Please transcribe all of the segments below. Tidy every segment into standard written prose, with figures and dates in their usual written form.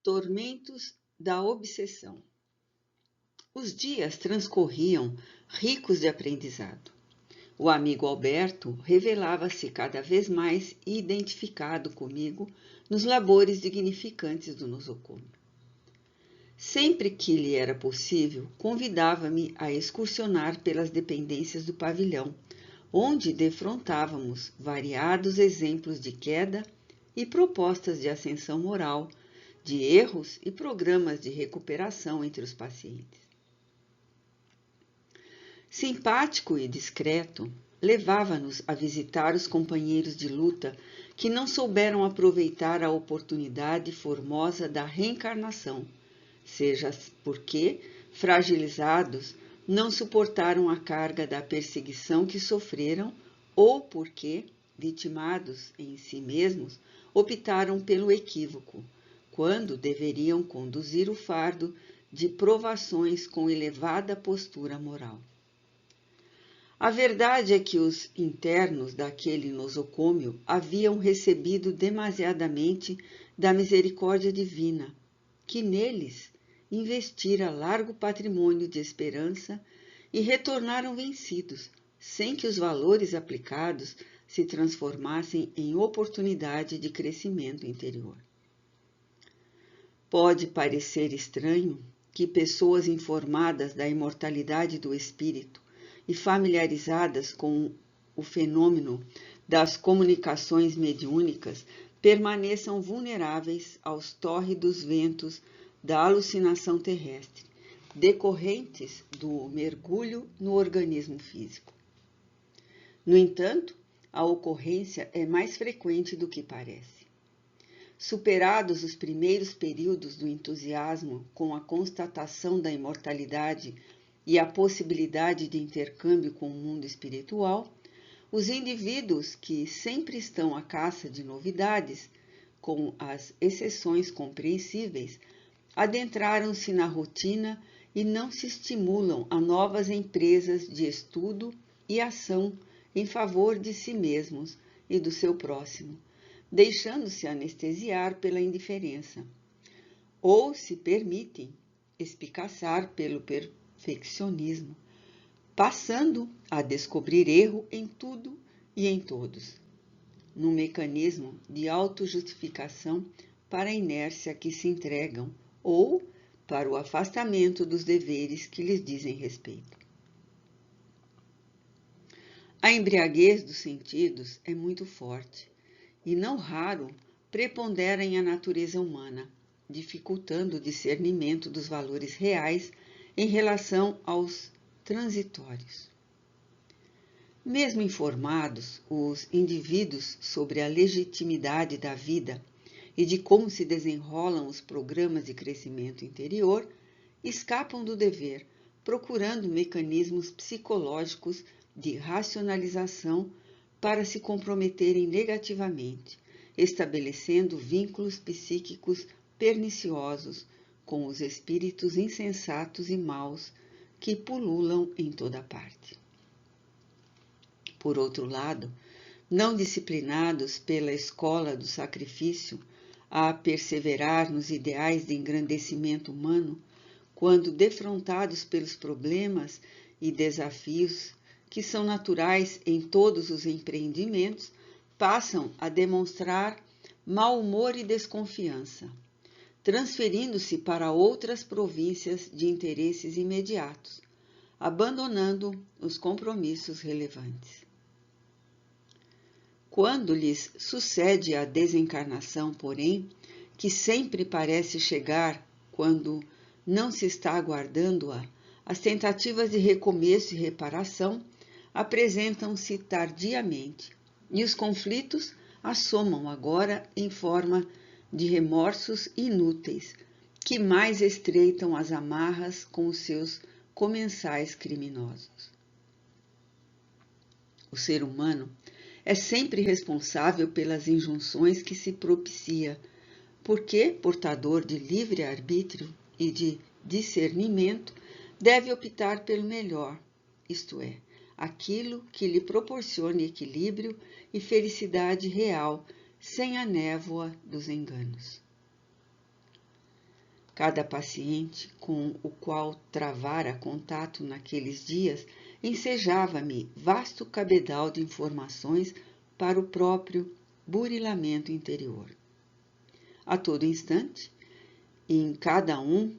Tormentos da obsessão. Os dias transcorriam ricos de aprendizado. O amigo Alberto revelava-se cada vez mais identificado comigo nos labores dignificantes do nosocômio. Sempre que lhe era possível, convidava-me a excursionar pelas dependências do pavilhão, onde defrontávamos variados exemplos de queda e propostas de ascensão moral, de erros e programas de recuperação entre os pacientes. Simpático e discreto, levava-nos a visitar os companheiros de luta que não souberam aproveitar a oportunidade formosa da reencarnação, seja porque, fragilizados, não suportaram a carga da perseguição que sofreram ou porque, vitimados em si mesmos, optaram pelo equívoco, quando deveriam conduzir o fardo de provações com elevada postura moral. A verdade é que os internos daquele nosocômio haviam recebido demasiadamente da misericórdia divina, que neles investira largo patrimônio de esperança e retornaram vencidos, sem que os valores aplicados se transformassem em oportunidade de crescimento interior. Pode parecer estranho que pessoas informadas da imortalidade do espírito e familiarizadas com o fenômeno das comunicações mediúnicas permaneçam vulneráveis aos tórridos ventos da alucinação terrestre, decorrentes do mergulho no organismo físico. No entanto, a ocorrência é mais frequente do que parece. Superados os primeiros períodos do entusiasmo com a constatação da imortalidade e a possibilidade de intercâmbio com o mundo espiritual, os indivíduos que sempre estão à caça de novidades, com as exceções compreensíveis, adentraram-se na rotina e não se estimulam a novas empresas de estudo e ação em favor de si mesmos e do seu próximo, deixando-se anestesiar pela indiferença, ou se permitem espicaçar pelo perfeccionismo, passando a descobrir erro em tudo e em todos, num mecanismo de autojustificação para a inércia que se entregam ou para o afastamento dos deveres que lhes dizem respeito. A embriaguez dos sentidos é muito forte e, não raro, prepondera em a natureza humana, dificultando o discernimento dos valores reais em relação aos transitórios. Mesmo informados, os indivíduos sobre a legitimidade da vida e de como se desenrolam os programas de crescimento interior, escapam do dever, procurando mecanismos psicológicos de racionalização para se comprometerem negativamente, estabelecendo vínculos psíquicos perniciosos com os espíritos insensatos e maus que pululam em toda parte. Por outro lado, não disciplinados pela escola do sacrifício a perseverar nos ideais de engrandecimento humano, quando defrontados pelos problemas e desafios que são naturais em todos os empreendimentos, passam a demonstrar mau humor e desconfiança, transferindo-se para outras províncias de interesses imediatos, abandonando os compromissos relevantes. Quando lhes sucede a desencarnação, porém, que sempre parece chegar quando não se está aguardando-a, as tentativas de recomeço e reparação apresentam-se tardiamente e os conflitos assomam agora em forma de remorsos inúteis que mais estreitam as amarras com os seus comensais criminosos. O ser humano é sempre responsável pelas injunções que se propicia, porque, portador de livre-arbítrio e de discernimento, deve optar pelo melhor, isto é, aquilo que lhe proporcione equilíbrio e felicidade real, sem a névoa dos enganos. Cada paciente com o qual travara contato naqueles dias ensejava-me vasto cabedal de informações para o próprio burilamento interior. A todo instante, em cada um,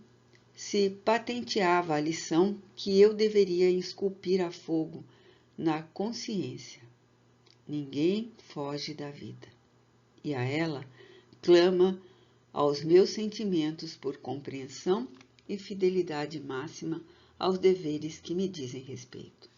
se patenteava a lição que eu deveria esculpir a fogo na consciência. Ninguém foge da vida, e a ela clama aos meus sentimentos por compreensão e fidelidade máxima aos deveres que me dizem respeito.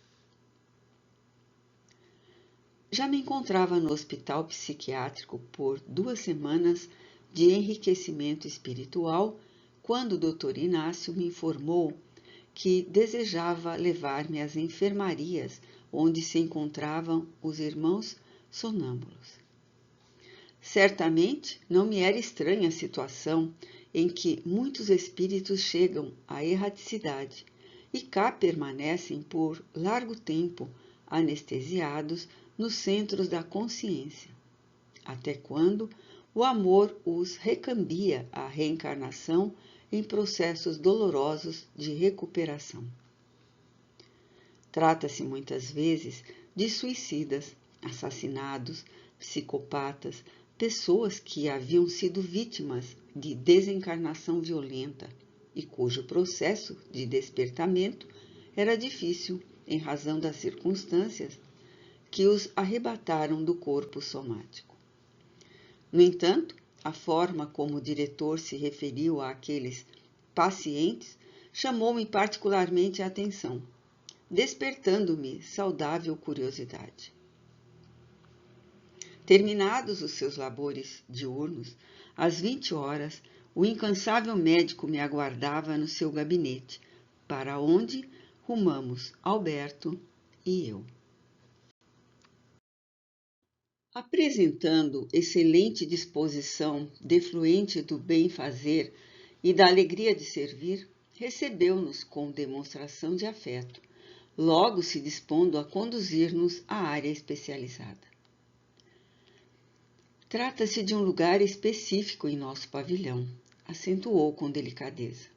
Já me encontrava no hospital psiquiátrico por 2 semanas de enriquecimento espiritual, quando o Dr. Inácio me informou que desejava levar-me às enfermarias onde se encontravam os irmãos sonâmbulos. Certamente não me era estranha a situação em que muitos espíritos chegam à erraticidade e cá permanecem por largo tempo anestesiados nos centros da consciência, até quando o amor os recambia à reencarnação em processos dolorosos de recuperação. Trata-se muitas vezes de suicidas, assassinados, psicopatas, pessoas que haviam sido vítimas de desencarnação violenta e cujo processo de despertamento era difícil em razão das circunstâncias que os arrebataram do corpo somático. No entanto, a forma como o diretor se referiu àqueles pacientes chamou-me particularmente a atenção, despertando-me saudável curiosidade. Terminados os seus labores diurnos, às 20 horas, o incansável médico me aguardava no seu gabinete, para onde rumamos Alberto e eu. Apresentando excelente disposição defluente do bem-fazer e da alegria de servir, recebeu-nos com demonstração de afeto, logo se dispondo a conduzir-nos à área especializada. Trata-se de um lugar específico em nosso pavilhão, acentuou com delicadeza,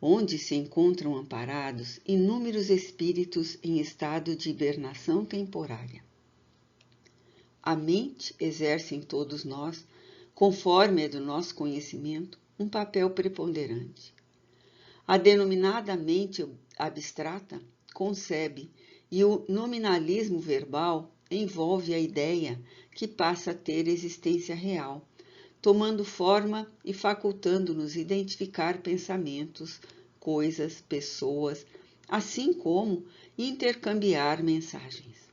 onde se encontram amparados inúmeros espíritos em estado de hibernação temporária. A mente exerce em todos nós, conforme é do nosso conhecimento, um papel preponderante. A denominada mente abstrata concebe e o nominalismo verbal envolve a ideia que passa a ter existência real, tomando forma e facultando-nos identificar pensamentos, coisas, pessoas, assim como intercambiar mensagens.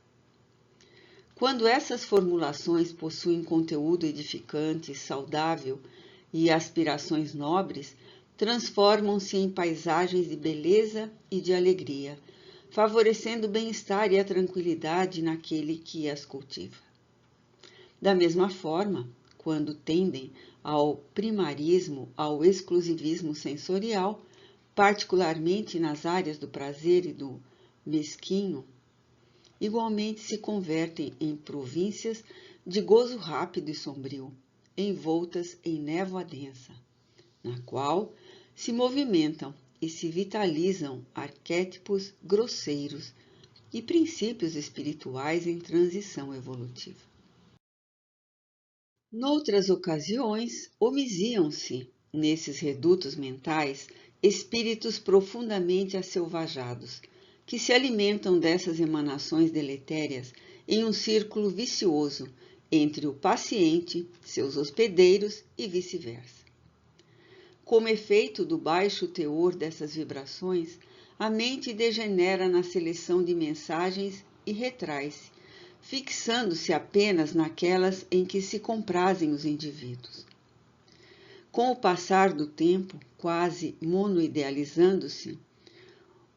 Quando essas formulações possuem conteúdo edificante, saudável e aspirações nobres, transformam-se em paisagens de beleza e de alegria, favorecendo o bem-estar e a tranquilidade naquele que as cultiva. Da mesma forma, quando tendem ao primarismo, ao exclusivismo sensorial, particularmente nas áreas do prazer e do mesquinho, igualmente se convertem em províncias de gozo rápido e sombrio, envoltas em névoa densa, na qual se movimentam e se vitalizam arquétipos grosseiros e princípios espirituais em transição evolutiva. Noutras ocasiões, homiziam-se, nesses redutos mentais, espíritos profundamente asselvajados, que se alimentam dessas emanações deletérias em um círculo vicioso entre o paciente, seus hospedeiros e vice-versa. Como efeito do baixo teor dessas vibrações, a mente degenera na seleção de mensagens e retrai-se, fixando-se apenas naquelas em que se comprazem os indivíduos. Com o passar do tempo, quase monoidealizando-se,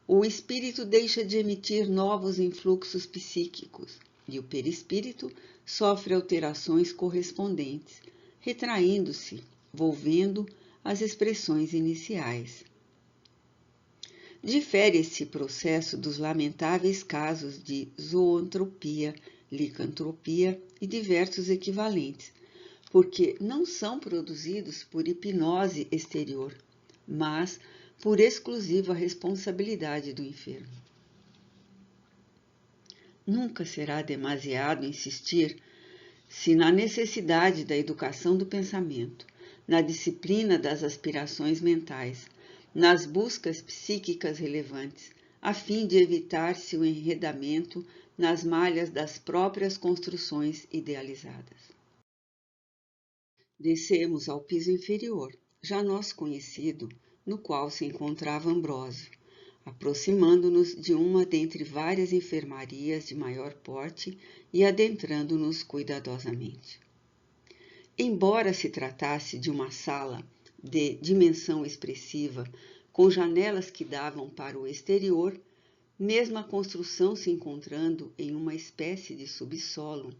o espírito deixa de emitir novos influxos psíquicos e o perispírito sofre alterações correspondentes, retraindo-se, volvendo as expressões iniciais. Difere esse processo dos lamentáveis casos de zoantropia, licantropia e diversos equivalentes, porque não são produzidos por hipnose exterior, mas por exclusiva responsabilidade do enfermo. Nunca será demasiado insistir se na necessidade da educação do pensamento, na disciplina das aspirações mentais, nas buscas psíquicas relevantes, a fim de evitar-se o enredamento nas malhas das próprias construções idealizadas. Descemos ao piso inferior, já nós conhecido, no qual se encontrava Ambrósio, aproximando-nos de uma dentre várias enfermarias de maior porte e adentrando-nos cuidadosamente. Embora se tratasse de uma sala de dimensão expressiva, com janelas que davam para o exterior, mesmo a construção se encontrando em uma espécie de subsolo,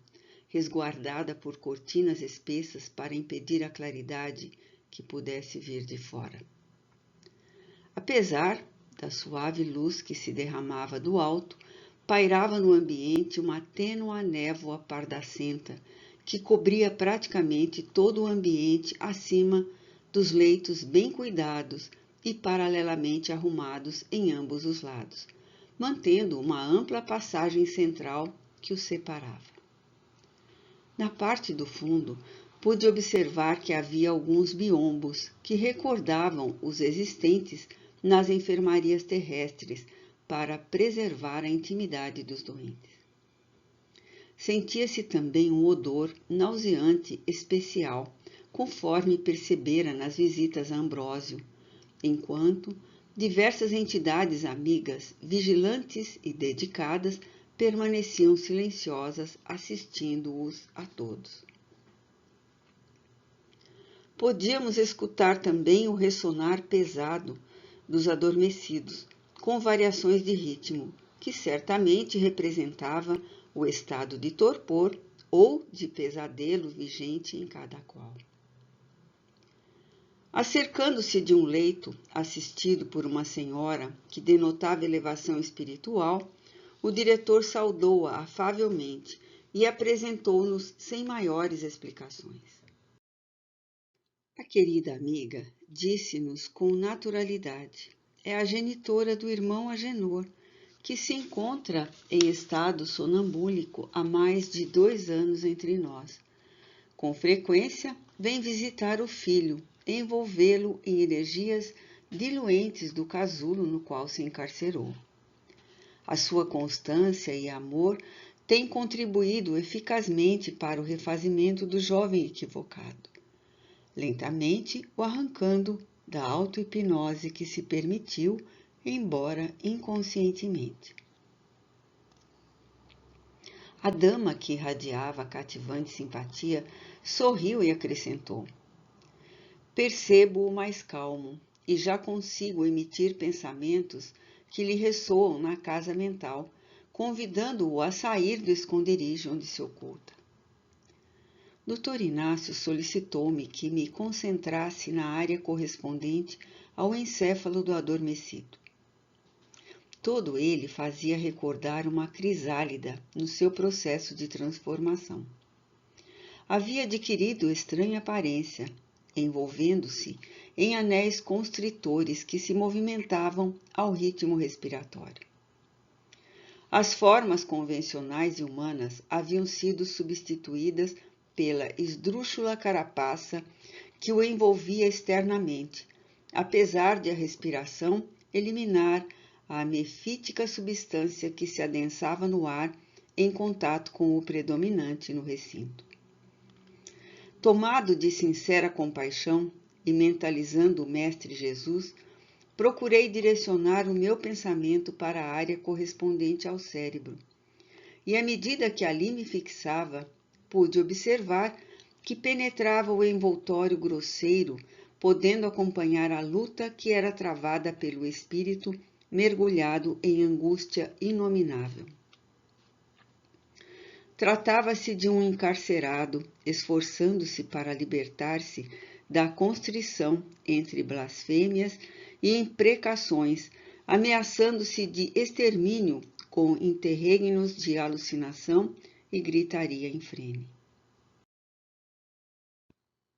resguardada por cortinas espessas para impedir a claridade que pudesse vir de fora. Apesar da suave luz que se derramava do alto, pairava no ambiente uma tênua névoa pardacenta que cobria praticamente todo o ambiente acima dos leitos bem cuidados e paralelamente arrumados em ambos os lados, mantendo uma ampla passagem central que os separava. Na parte do fundo, pude observar que havia alguns biombos que recordavam os existentes nas enfermarias terrestres para preservar a intimidade dos doentes. Sentia-se também um odor nauseante especial, conforme percebera nas visitas a Ambrósio, enquanto diversas entidades amigas, vigilantes e dedicadas, permaneciam silenciosas, assistindo-os a todos. Podíamos escutar também o ressonar pesado dos adormecidos, com variações de ritmo, que certamente representava o estado de torpor ou de pesadelo vigente em cada qual. Acercando-se de um leito, assistido por uma senhora que denotava elevação espiritual, o diretor saudou-a afavelmente e apresentou-nos sem maiores explicações. A querida amiga disse-nos com naturalidade: é a genitora do irmão Agenor, que se encontra em estado sonambúlico há mais de 2 anos entre nós. Com frequência, vem visitar o filho, envolvê-lo em energias diluentes do casulo no qual se encarcerou. A sua constância e amor têm contribuído eficazmente para o refazimento do jovem equivocado, lentamente o arrancando da auto-hipnose que se permitiu, embora inconscientemente. A dama, que irradiava cativante simpatia, sorriu e acrescentou: percebo-o mais calmo e já consigo emitir pensamentos que lhe ressoam na casa mental, convidando-o a sair do esconderijo onde se oculta. Dr. Inácio solicitou-me que me concentrasse na área correspondente ao encéfalo do adormecido. Todo ele fazia recordar uma crisálida no seu processo de transformação. Havia adquirido estranha aparência, envolvendo-se em anéis constritores que se movimentavam ao ritmo respiratório. As formas convencionais e humanas haviam sido substituídas pela esdrúxula carapaça que o envolvia externamente, apesar de a respiração eliminar a mefítica substância que se adensava no ar em contato com o predominante no recinto. Tomado de sincera compaixão e mentalizando o Mestre Jesus, procurei direcionar o meu pensamento para a área correspondente ao cérebro, e à medida que ali me fixava, pude observar que penetrava o envoltório grosseiro, podendo acompanhar a luta que era travada pelo espírito mergulhado em angústia inominável. Tratava-se de um encarcerado, esforçando-se para libertar-se da constrição entre blasfêmias e imprecações, ameaçando-se de extermínio com interregnos de alucinação e gritaria infrene.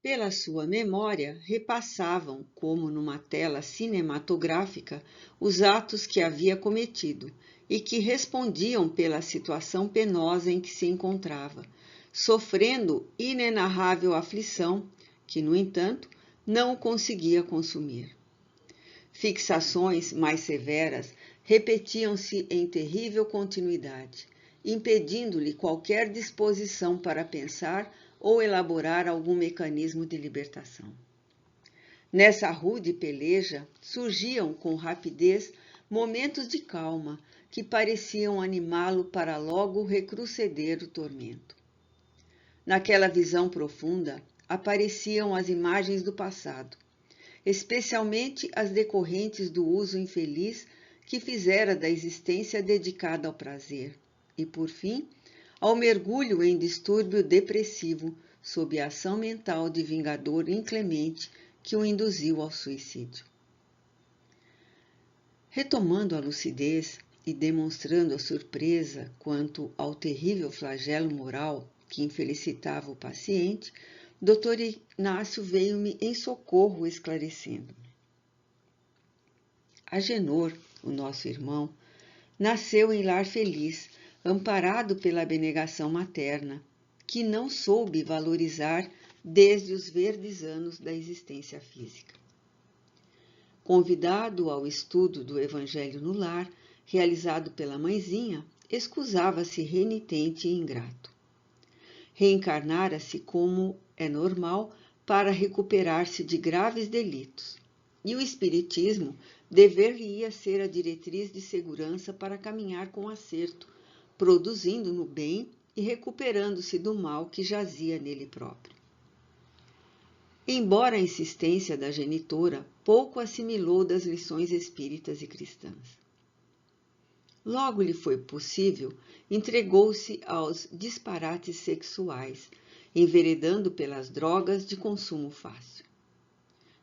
pela sua memória, repassavam, como numa tela cinematográfica, os atos que havia cometido e que respondiam pela situação penosa em que se encontrava, sofrendo inenarrável aflição que, no entanto, não o conseguia consumir. Fixações mais severas repetiam-se em terrível continuidade, impedindo-lhe qualquer disposição para pensar ou elaborar algum mecanismo de libertação. Nessa rude peleja surgiam com rapidez momentos de calma que pareciam animá-lo para logo recrudescer o tormento. Naquela visão profunda apareciam as imagens do passado, especialmente as decorrentes do uso infeliz que fizera da existência dedicada ao prazer e, por fim, ao mergulho em distúrbio depressivo sob a ação mental de vingador inclemente que o induziu ao suicídio. Retomando a lucidez e demonstrando a surpresa quanto ao terrível flagelo moral que infelicitava o paciente, Dr. Inácio veio-me em socorro esclarecendo-me. Agenor, o nosso irmão, nasceu em lar feliz, amparado pela abnegação materna, que não soube valorizar desde os verdes anos da existência física. Convidado ao estudo do Evangelho no lar, realizado pela mãezinha, escusava-se renitente e ingrato. Reencarnara-se como é normal para recuperar-se de graves delitos, e o Espiritismo dever-lhe-ia ser a diretriz de segurança para caminhar com acerto, produzindo no bem e recuperando-se do mal que jazia nele próprio. Embora a insistência da genitora, pouco assimilou das lições espíritas e cristãs. Logo lhe foi possível, entregou-se aos disparates sexuais, enveredando pelas drogas de consumo fácil.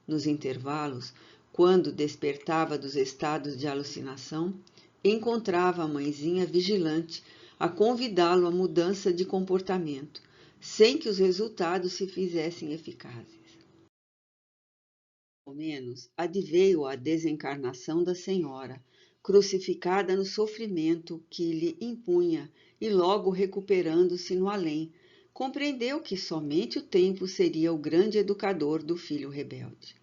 Nos intervalos, quando despertava dos estados de alucinação, encontrava a mãezinha vigilante a convidá-lo à mudança de comportamento, sem que os resultados se fizessem eficazes. Ao menos, adveio a desencarnação da senhora, crucificada no sofrimento que lhe impunha e logo recuperando-se no além, compreendeu que somente o tempo seria o grande educador do filho rebelde.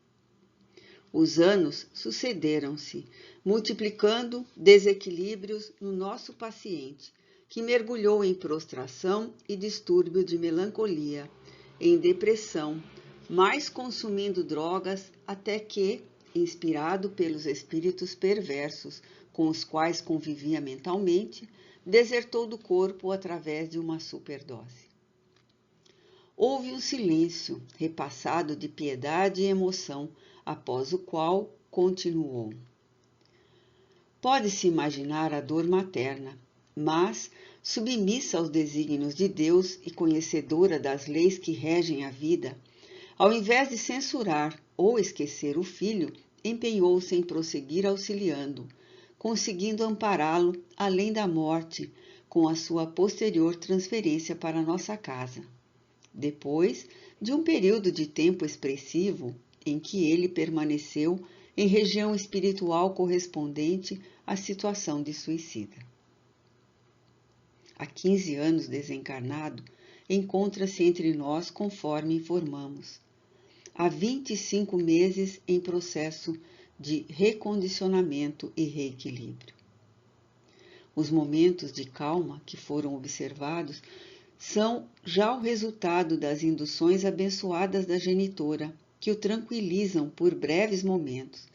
Os anos sucederam-se, multiplicando desequilíbrios no nosso paciente, que mergulhou em prostração e distúrbio de melancolia, em depressão, mais consumindo drogas até que, inspirado pelos espíritos perversos com os quais convivia mentalmente, desertou do corpo através de uma superdose. Houve um silêncio, repassado de piedade e emoção, após o qual continuou. Pode-se imaginar a dor materna, mas, submissa aos desígnios de Deus e conhecedora das leis que regem a vida, ao invés de censurar ou esquecer o filho, empenhou-se em prosseguir auxiliando, conseguindo ampará-lo além da morte, com a sua posterior transferência para nossa casa. Depois de um período de tempo expressivo em que ele permaneceu em região espiritual correspondente à situação de suicida. Há 15 anos desencarnado, encontra-se entre nós conforme informamos. Há 25 meses em processo de recondicionamento e reequilíbrio. Os momentos de calma que foram observados são já o resultado das induções abençoadas da genitora, que o tranquilizam por breves momentos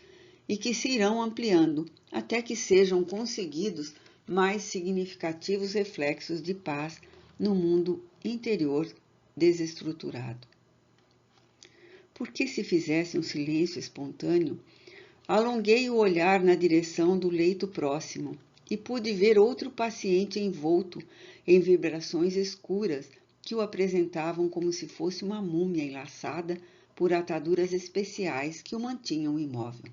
e que se irão ampliando até que sejam conseguidos mais significativos reflexos de paz no mundo interior desestruturado. Porque se fizesse um silêncio espontâneo, alonguei o olhar na direção do leito próximo e pude ver outro paciente envolto em vibrações escuras que o apresentavam como se fosse uma múmia enlaçada por ataduras especiais que o mantinham imóvel.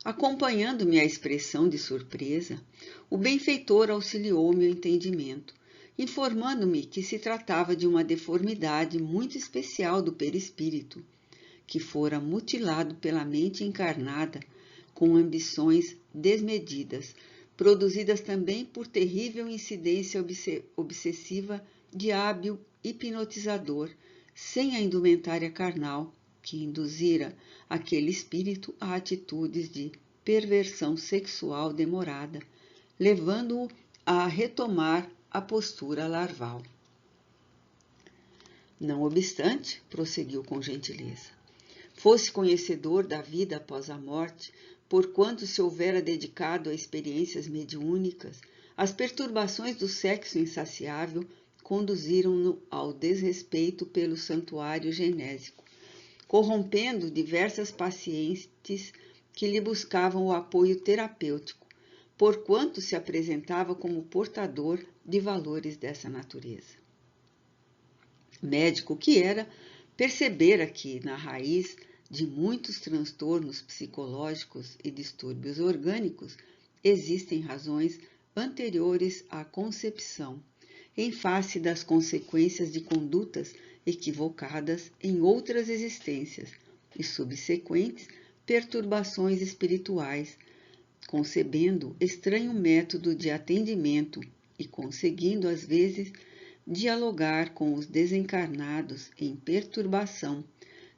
Acompanhando-me a expressão de surpresa, o benfeitor auxiliou meu entendimento, informando-me que se tratava de uma deformidade muito especial do perispírito, que fora mutilado pela mente encarnada com ambições desmedidas, produzidas também por terrível incidência obsessiva de hábil hipnotizador, sem a indumentária carnal, que induzira aquele espírito a atitudes de perversão sexual demorada, levando-o a retomar a postura larval. Não obstante, prosseguiu com gentileza, fosse conhecedor da vida após a morte, porquanto se houvera dedicado a experiências mediúnicas, as perturbações do sexo insaciável conduziram-no ao desrespeito pelo santuário genésico, corrompendo diversas pacientes que lhe buscavam o apoio terapêutico, porquanto se apresentava como portador de valores dessa natureza. Médico que era, percebera que, na raiz de muitos transtornos psicológicos e distúrbios orgânicos, existem razões anteriores à concepção, em face das consequências de condutas equivocadas em outras existências e subsequentes perturbações espirituais, concebendo estranho método de atendimento e conseguindo, às vezes, dialogar com os desencarnados em perturbação,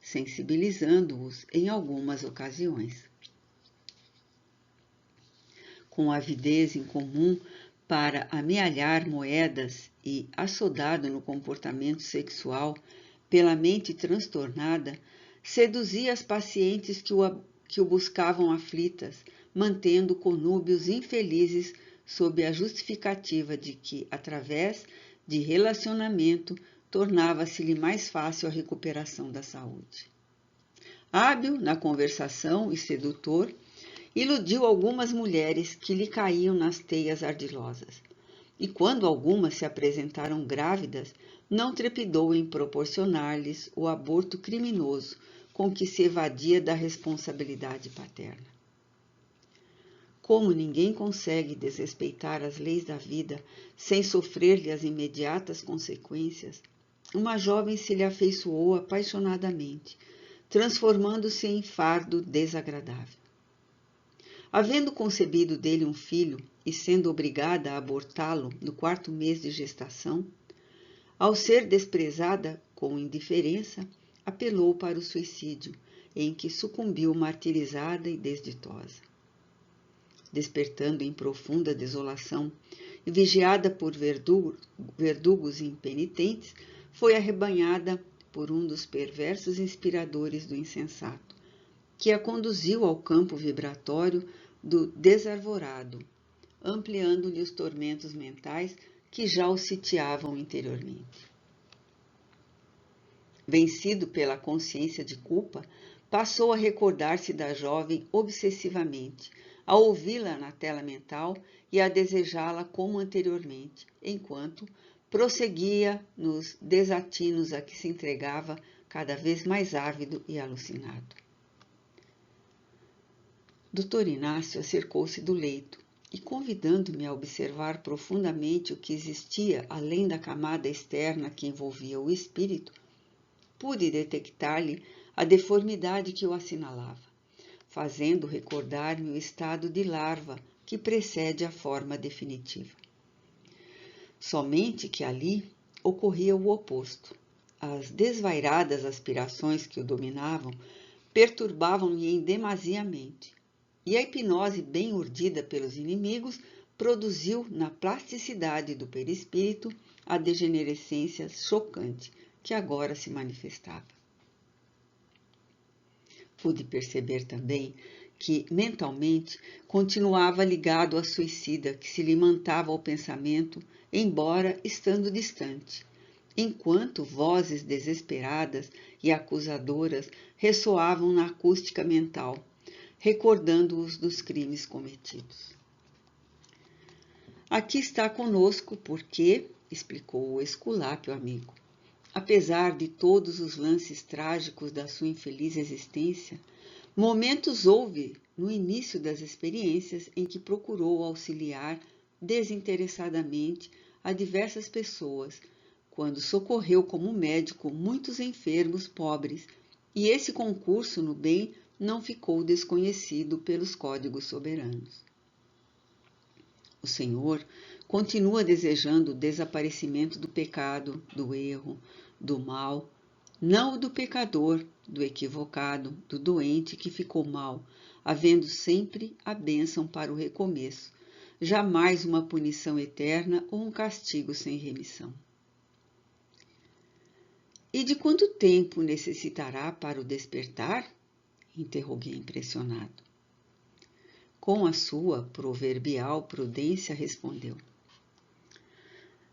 sensibilizando-os em algumas ocasiões. Com avidez incomum para amealhar moedas e assodado no comportamento sexual pela mente transtornada, seduzia as pacientes que o buscavam aflitas, mantendo conúbios infelizes sob a justificativa de que, através de relacionamento, tornava-se-lhe mais fácil a recuperação da saúde. Hábil na conversação e sedutor, iludiu algumas mulheres que lhe caíam nas teias ardilosas, e quando algumas se apresentaram grávidas, não trepidou em proporcionar-lhes o aborto criminoso com que se evadia da responsabilidade paterna. Como ninguém consegue desrespeitar as leis da vida sem sofrer-lhe as imediatas consequências, uma jovem se lhe afeiçoou apaixonadamente, transformando-se em fardo desagradável. Havendo concebido dele um filho e sendo obrigada a abortá-lo no 4º mês de gestação, ao ser desprezada com indiferença, apelou para o suicídio, em que sucumbiu martirizada e desditosa. Despertando em profunda desolação e vigiada por verdugos impenitentes, foi arrebanhada por um dos perversos inspiradores do insensato, que a conduziu ao campo vibratório do desarvorado, ampliando-lhe os tormentos mentais que já o sitiavam interiormente. Vencido pela consciência de culpa, passou a recordar-se da jovem obsessivamente, a ouvi-la na tela mental e a desejá-la como anteriormente, enquanto prosseguia nos desatinos a que se entregava cada vez mais ávido e alucinado. Dr. Inácio acercou-se do leito e, convidando-me a observar profundamente o que existia além da camada externa que envolvia o espírito, pude detectar-lhe a deformidade que o assinalava, fazendo recordar-me o estado de larva que precede a forma definitiva. Somente que ali ocorria o oposto. As desvairadas aspirações que o dominavam perturbavam-lhe em demasia a mente, e a hipnose bem urdida pelos inimigos produziu na plasticidade do perispírito a degenerescência chocante que agora se manifestava. Pude perceber também que, mentalmente, continuava ligado à suicida que se lhe mantava ao pensamento, embora estando distante, enquanto vozes desesperadas e acusadoras ressoavam na acústica mental, recordando-os dos crimes cometidos. Aqui está conosco porque, explicou o esculápio amigo, apesar de todos os lances trágicos da sua infeliz existência, momentos houve no início das experiências em que procurou auxiliar desinteressadamente a diversas pessoas, quando socorreu como médico muitos enfermos pobres, e esse concurso no bem não ficou desconhecido pelos códigos soberanos. O Senhor continua desejando o desaparecimento do pecado, do erro, do mal, não o do pecador, do equivocado, do doente que ficou mal, havendo sempre a bênção para o recomeço, jamais uma punição eterna ou um castigo sem remissão. E de quanto tempo necessitará para o despertar? Interroguei impressionado. Com a sua proverbial prudência, respondeu: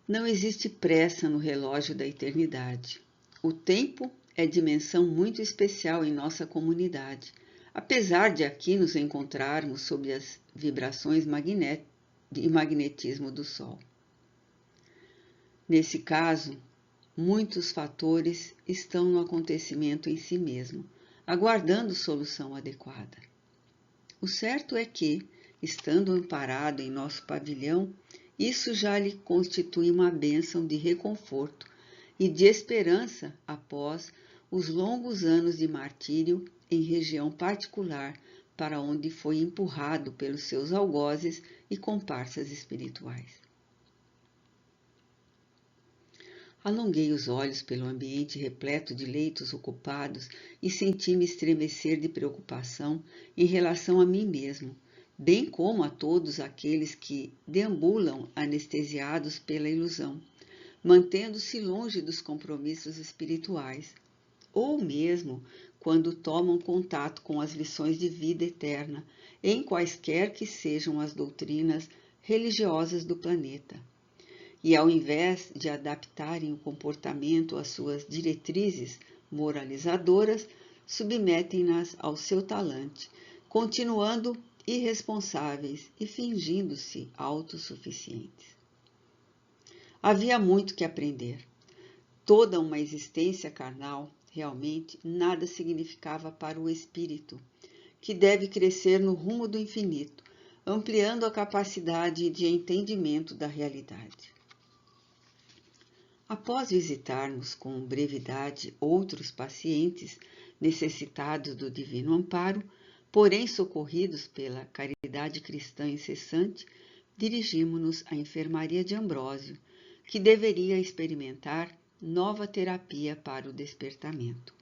não existe pressa no relógio da eternidade. O tempo é dimensão muito especial em nossa comunidade, apesar de aqui nos encontrarmos sob as vibrações e magnetismo do Sol. Nesse caso, muitos fatores estão no acontecimento em si mesmo, aguardando solução adequada. O certo é que, estando amparado em nosso pavilhão, isso já lhe constitui uma bênção de reconforto e de esperança após os longos anos de martírio em região particular para onde foi empurrado pelos seus algozes e comparsas espirituais. Alonguei os olhos pelo ambiente repleto de leitos ocupados e senti-me estremecer de preocupação em relação a mim mesmo, bem como a todos aqueles que deambulam anestesiados pela ilusão, mantendo-se longe dos compromissos espirituais, ou mesmo quando tomam contato com as lições de vida eterna, em quaisquer que sejam as doutrinas religiosas do planeta. E ao invés de adaptarem o comportamento às suas diretrizes moralizadoras, submetem-nas ao seu talante, continuando irresponsáveis e fingindo-se autossuficientes. Havia muito que aprender. Toda uma existência carnal, realmente, nada significava para o espírito, que deve crescer no rumo do infinito, ampliando a capacidade de entendimento da realidade. Após visitarmos com brevidade outros pacientes necessitados do divino amparo, porém socorridos pela caridade cristã incessante, dirigimos-nos à enfermaria de Ambrósio, que deveria experimentar nova terapia para o despertamento.